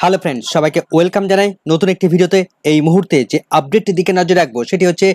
Hello friends, সবাইকে welcome জানাই নতুন একটি ভিডিওতে। এই মুহূর্তে যে আপডেটটির দিকে নজর রাখবো সেটি হচ্ছে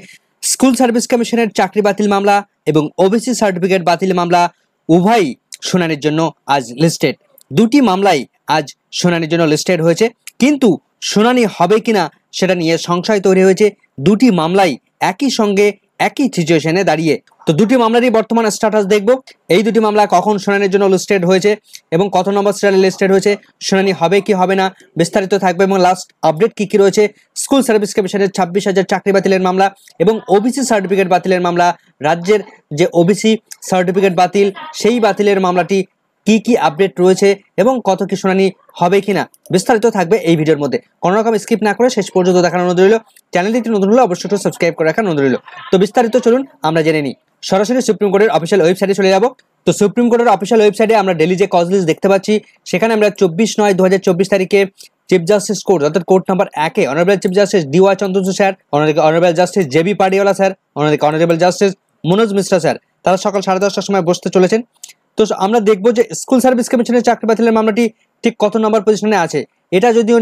স্কুল সার্ভিস কমিশনের চাকরি বাতিল মামলা এবং ওবিসি সার্টিফিকেট বাতিল মামলা উভয়ই শুনানির জন্য আজ লিস্টেড। দুটি মামলাই আজ শুনানির জন্য লিস্টেড হয়েছে, কিন্তু শুনানি হবে কিনা সেটা নিয়ে সংশয় তৈরি হয়েছে। দুটি মামলাই একই সঙ্গে একই সিচুয়েশনে দাঁড়িয়ে। তো দুটি মামলারই বর্তমান স্ট্যাটাস দেখব। এই দুটি মামলা কখন শুনানির জন্য লিস্টেড হয়েছে এবং কত নম্বর সিরিয়ালে লিস্টেড হয়েছে, শুনানি হবে কি হবে না, বিস্তারিত থাকবে এবং লাস্ট আপডেট কি কি রয়েছে স্কুল সার্ভিস কমিশনের 26,000 চাকরি বাতিলের মামলা এবং ওবিসি সার্টিফিকেট বাতিলের মামলা। রাজ্যের যে ওবিসি সার্টিফিকেট বাতিল, সেই বাতিলের মামলাটি কি কি আপডেট রয়েছে এবং কত কি শুনানি হবে কিনা, বিস্তারিত থাকবে এই ভিডিওর মধ্যে। কোনো রকম স্কিপ না করে শেষ পর্যন্ত দেখার অনুরোধ রইল। চ্যানেলটি নতুন হলে অবশ্যই সাবস্ক্রাইব করে রাখার অনুরোধ রইল। তো বিস্তারিত চলুন আমরা জেনে নিই। সরাসরি সুপ্রিম কোর্টের অফিসিয়াল ওয়েবসাইটে চলে যাব। তো সুপ্রিম কোর্টের অফিসিয়াল ওয়েবসাইটে আমরা ডেলি যে কজ লিস্ট দেখতে পাচ্ছি, সেখানে আমরা 24/9/2024 তারিখে চিফ জাস্টিস কোর্ট অর্থাৎ কোর্ট নাম্বার 1-এ honourable chief justice DY Chandrachud sir, অন্যদিকে honourable justice JB Pardiwala sir, অন্যদিকে honourable justice Manoj Mishra sir, তারা সকাল 10:30টার সময় বসতে চলেছেন। তো আমরা দেখবো যে স্কুল সার্ভিস কমিশনের চাকরি বাতিলের মামলাটি ঠিক কত নম্বর পজিশনে আছে। এটা যদিও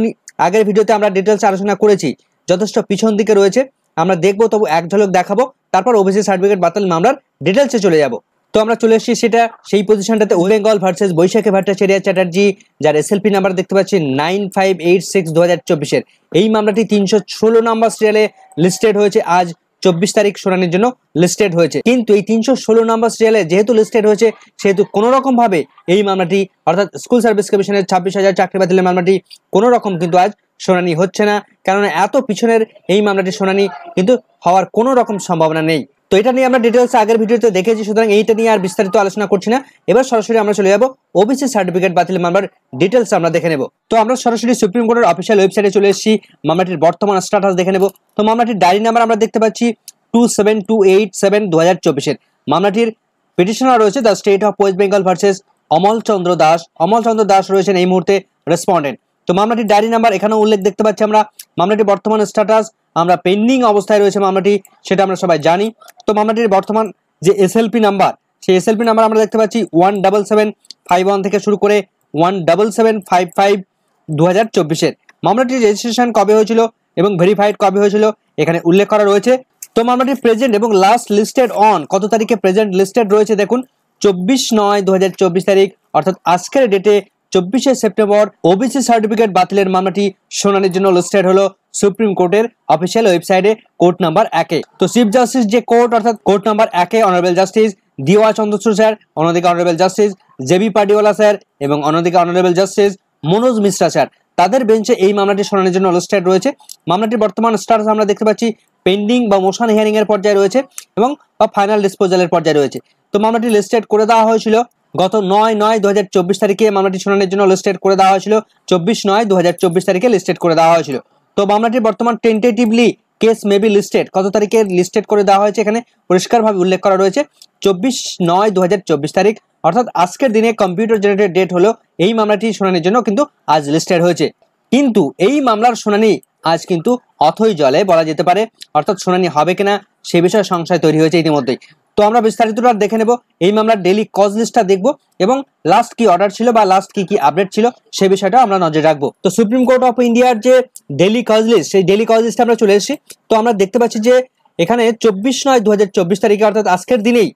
আগের ভিডিওতে আমরা ডিটেলস আলোচনা করেছি, যথেষ্ট পিছন দিকে রয়েছে। আমরা দেখবো, তবু এক ঝলক দেখাবো, তারপর ওবিসি সার্টিফিকেট বাতিল মামলার ডিটেলসে চলে যাব। তো আমরা চলে এসেছি সেটা সেই পজিশনটাতে, ওয়েস্ট বেঙ্গল ভার্সেস বৈশাখী ভট্টাচার্য চ্যাটার্জি, যার SLP নাম্বার দেখতে পাচ্ছি 9586/2024। এই মামলাটি 316 নম্বর সিরিয়ালে লিস্টেড হয়েছে। আজ 24 তারিখ শুনানির জন্য লিস্টেড হয়েছে, কিন্তু এই 316 নম্বর সিরিয়ালে যেহেতু লিস্টেড হয়েছে, সেহেতু কোনো রকম ভাবে এই মামলাটি অর্থাৎ স্কুল সার্ভিস কমিশনের 26,000 চাকরি বাতিলের মামলাটি কোনো রকম কিন্তু আজ শুনানি হচ্ছে না, কারণ এত পিছনের এই মামলাটি শুনানি কিন্তু হওয়ার কোনো রকম সম্ভাবনা নেই। তো এটা নিয়ে আমরা ডিটেলস আগের ভিডিওতে দেখেছি, সুতরাং এইটা নিয়ে আর বিস্তারিত আলোচনা করছি না। এবার সরাসরি আমরা চলে যাব ওবিসি সার্টিফিকেট বাতিল মামলার ডিটেলস আমরা দেখে নেব। তো আমরা সরাসরি সুপ্রিম কোর্টের অফিসিয়াল ওয়েবসাইটে চলে এসেছি, মামলাটির বর্তমান স্ট্যাটাস দেখে নেব। তো মামলাটির ডায়েরি নাম্বার আমরা দেখতে পাচ্ছি 27287/2024। মামলাটির পিটিশনার রয়েছে the state of West Bengal versus Amal Chandra Das. Amal Chandra Das রয়েছেন এই মুহূর্তে রেসপন্ডেন্ট। তো মামলাটির ডায়েরি নাম্বার এখানে উল্লেখ দেখতে পাচ্ছি আমরা। মামলাটির বর্তমান স্ট্যাটাস আমরা পেন্ডিং অবস্থায় রয়েছে মামলাটি, সেটা আমরা সবাই জানি। তো মামলাটির বর্তমান যে SLP নাম্বার, সেই SLP নাম্বার আমরা দেখতে পাচ্ছি 17751 থেকে শুরু করে 17755/2024। মামলাটির রেজিস্ট্রেশন কবে হয়েছিল এবং ভেরিফাইড কবে হয়েছিল এখানে উল্লেখ করা রয়েছে। তো মামলাটি প্রেজেন্ট এবং লাস্ট লিস্টেড অন কত তারিখে প্রেজেন্ট লিস্টেড রয়েছে দেখুন, 24/9/2024 তারিখ, অর্থাৎ আজকের ডেটে 24শে সেপ্টেম্বর ওবিসি সার্টিফিকেট বাতিলের মামলাটি শুনানির জন্য লিস্টেড হলো সুপ্রিম কোর্টের অফিসিয়াল ওয়েবসাইটে কোর্ট নাম্বার 1-এ। তো চিফ জাস্টিস যে কোর্ট অর্থাৎ কোর্ট নাম্বার 1-এ honourable justice DY Chandrachud sir, অন্যদিকে honourable justice JB Pardiwala sir এবং অন্যদিকে honourable justice Manoj Mishra sir, তাদের বেঞ্চে এই মামলাটি শুনানির জন্য লিস্টেড রয়েছে। মামলাটির বর্তমান স্ট্যাটাস আমরা দেখতে পাচ্ছি পেন্ডিং বা মোশন হিয়ারিং এর পর্যায়ে রয়েছে এবং ফাইনাল ডিসপোজালের পর্যায়ে রয়েছে। তো মামলাটি লিস্টেড করে দেওয়া হয়েছিল গত 9/9/2024 তারিখে। মামলাটি শুনানির জন্য লিস্টেড করে দেওয়া হয়েছিল 24/9/2024 তারিখে লিস্টেড করে দেওয়া হয়েছিল। তো মামলাটির বর্তমান টেন্টেটিভলি কেস মেবি লিস্টেড কত তারিখে লিস্টেড করে দেওয়া হয়েছে এখানে পরিষ্কারভাবে উল্লেখ করা রয়েছে 24/9/2024 তারিখ, অর্থাৎ আজকের দিনে কম্পিউটার জেনারেটেড ডেট হলো এই মামলাটি শুনানির জন্য কিন্তু আজ লিস্টেড হয়েছে। কিন্তু এই মামলার শুনানি আজ কিন্তু অথই জলে বলা যেতে পারে, অর্থাৎ শুনানি হবে কিনা সে বিষয়ে সংশয় তৈরি হয়েছে ইতিমধ্যেই। তো আমরা বিস্তারিতটা দেখে নেব, এই মামলার ডেইলি কজ লিস্টটা দেখব এবং লাস্ট কি অর্ডার ছিল বা লাস্ট কি কি আপডেট ছিল সেই বিষয়টা আমরা নজর রাখবো। তো সুপ্রিম কোর্ট অফ ইন্ডিয়ার যে ডেইলি কজ লিস্ট, সেই ডেইলি কজ লিস্টে আমরা চলে এসেছি। তো আমরা দেখতে পাচ্ছি যে এখানে 24/9/2024 তারিখে অর্থাৎ আজকের দিনেই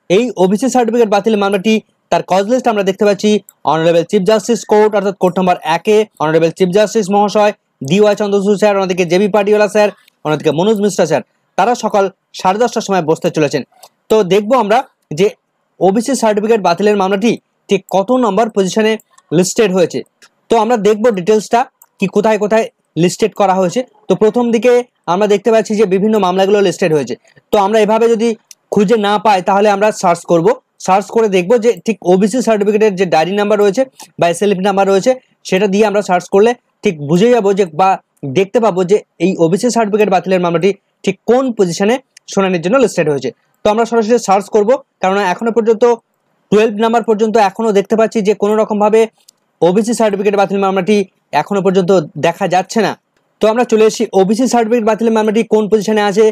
এই ওবিসি সার্টিফিকেট বাতিল মামলাটি তার কজ লিস্ট আমরা দেখতে পাচ্ছি অনারেবল চিফ জাস্টিস কোর্ট অর্থাৎ কোর্ট নাম্বার 1-এ অনারেবল চিফ জাস্টিস মহাশয় DY চন্দ্রচূড় স্যার, অন্যদিকে JB পাডিওয়ালা স্যার, অন্যদিকে মনোজ মিশ্রা স্যার, তারা সকাল 10:30টার সময় বসতে চলেছেন। তো দেখবো আমরা যে ওবিসি সার্টিফিকেট বাতিলের মামলাটি ঠিক কত নম্বর পজিশনে লিস্টেড হয়েছে। তো আমরা দেখবো ডিটেলসটা কি কোথায় কোথায় লিস্টেড করা হয়েছে। তো প্রথম দিকে আমরা দেখতে পাচ্ছি যে বিভিন্ন মামলাগুলো লিস্টেড হয়েছে। তো আমরা এভাবে যদি খুঁজে না পাই তাহলে আমরা সার্চ করব, সার্চ করে দেখবো যে ঠিক ওবিসি সার্টিফিকেটের যে ডায়েরি নাম্বার রয়েছে বা SLP নাম্বার রয়েছে সেটা দিয়ে আমরা সার্চ করলে ঠিক বুঝে যাবো যে বা দেখতে পাবো যে এই ওবিসি সার্টিফিকেট বাতিলের মামলাটি ঠিক কোন পজিশনে শুনানির জন্য লিস্টেড হয়েছে। তো আমরা সরাসরি সার্চ করব, কারণ এখনো পর্যন্ত 12 নাম্বার পর্যন্ত এখনো দেখতে পাচ্ছি যে কোনো রকম ভাবে ওবিসি সার্টিফিকেট বাতিল মামলাটি এখনো পর্যন্ত দেখা যাচ্ছে না। তো আমরা চলে এসেছি ওবিসি সার্টিফিকেট বাতিলের মামলাটি কোন পজিশনে আছে।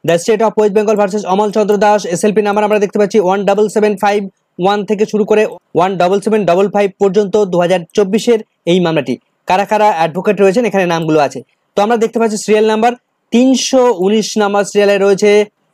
The state of West Bengal versus Amal Chandra Das, SLP number আমরা দেখতে পাচ্ছি 17751 থেকে শুরু করে 17755 পর্যন্ত 2024-এর এই মামলাটি। কারা কারা অ্যাডভোকেট রয়েছেন এখানে নামগুলো আছে। তো আমরা দেখতে পাচ্ছি সিরিয়াল নাম্বার 319 নাম্বার সিরিয়ালে রয়েছে,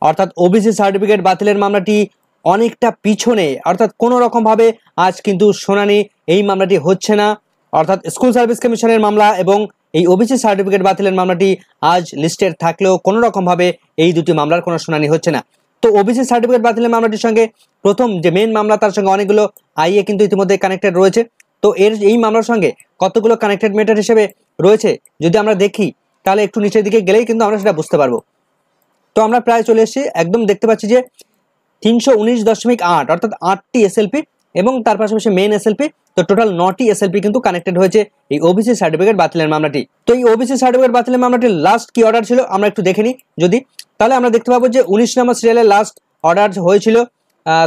অর্থাৎ ওবিসি সার্টিফিকেট বাতিলের মামলাটি অনেকটা পিছনে, অর্থাৎ কোনো রকম ভাবে আজ কিন্তু শুনানি এই মামলাটি হচ্ছে না। অর্থাৎ স্কুল সার্ভিস কমিশনের মামলা এবং এই ওবিসি সার্টিফিকেট বাতিলের মামলাটি আজ লিস্টেড থাকলেও কোনো রকম ভাবে এই দুটি মামলার কোনো শুনানি হচ্ছে না। তো ওবিসি সার্টিফিকেট বাতিলের মামলাটির সঙ্গে প্রথম যে মেন মামলা তার সঙ্গে অনেকগুলো আইএ কিন্তু ইতিমধ্যে কানেক্টেড রয়েছে। তো এই মামলার সঙ্গে কতগুলো কানেক্টেড ম্যাটার হিসেবে রয়েছে যদি আমরা দেখি, তাহলে একটু নিচের দিকে গেলেই কিন্তু আমরা সেটা বুঝতে পারবো। তো আমরা প্রায় চলে এসেছি, একদম দেখতে পাচ্ছি যে 319.8 অর্থাৎ 8টি এসএলপি এবং তার পাশাপাশি মেন এসএলপি, তো টোটাল 9টি এসএলপি কিন্তু কানেক্টেড হয়েছে এই ওবিসি সার্টিফিকেট বাতিলের মামলাটি। তো এই ওবিসি সার্টিফিকেট বাতিলের মামলাটির লাস্ট কি অর্ডার ছিল আমরা একটু দেখে নিই যদি, তাহলে আমরা দেখতে পাবো যে 19 নম্বর সিরিয়ালের লাস্ট অর্ডার হয়েছিল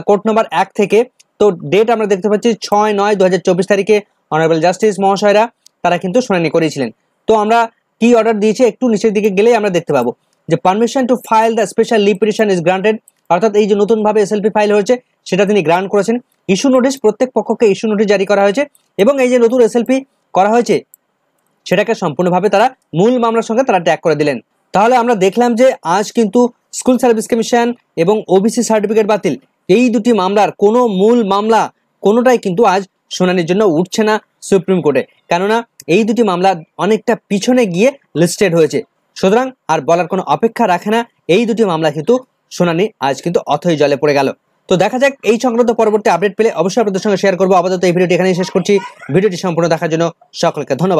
কোর্ট নম্বর 1 থেকে। তো ডেট আমরা দেখতে পাচ্ছি 6/9/2024 তারিখে অনারেবল জাস্টিস মহাশয়রা তারা কিন্তু শুনানি করেছিলেন। তো আমরা কি অর্ডার দিয়েছি একটু নিচের দিকে গেলেই আমরা দেখতে পাবো যে permission to file the special leave petition is granted, অর্থাৎ এই যে নতুনভাবে এসএলপি ফাইল হয়েছে সেটা তিনি গ্রান্ট করেছেন। ইস্যু নোটিশ, প্রত্যেক পক্ষকে ইস্যু নোটিশ জারি করা হয়েছে এবং এই যে নতুন এসএলপি করা হয়েছে সেটাকে সম্পূর্ণভাবে তারা মূল মামলার সঙ্গে তারা ট্যাগ করে দিলেন। তাহলে আমরা দেখলাম যে আজ কিন্তু স্কুল সার্ভিস কমিশন এবং ওবিসি সার্টিফিকেট বাতিল এই দুটি মামলার কোনো মূল মামলা কোনোটাই কিন্তু আজ শুনানির জন্য উঠছে না সুপ্রিম কোর্টে, কেননা এই দুটি মামলা অনেকটা পিছনে গিয়ে লিস্টেড হয়েছে। সুতরাং আর বলার কোনো অপেক্ষা রাখে না, এই দুটি মামলা কিন্তু শুনানি আজ কিন্তু অথই জলে পড়ে গেল। তো দেখা যাক এই সংক্রান্ত পরবর্তী আপডেট পেলে অবশ্যই আপনাদের সঙ্গে শেয়ার করবো। আপাতত এই ভিডিওটি এখানেই শেষ করছি। ভিডিওটি সম্পূর্ণ দেখার জন্য সকলকে ধন্যবাদ।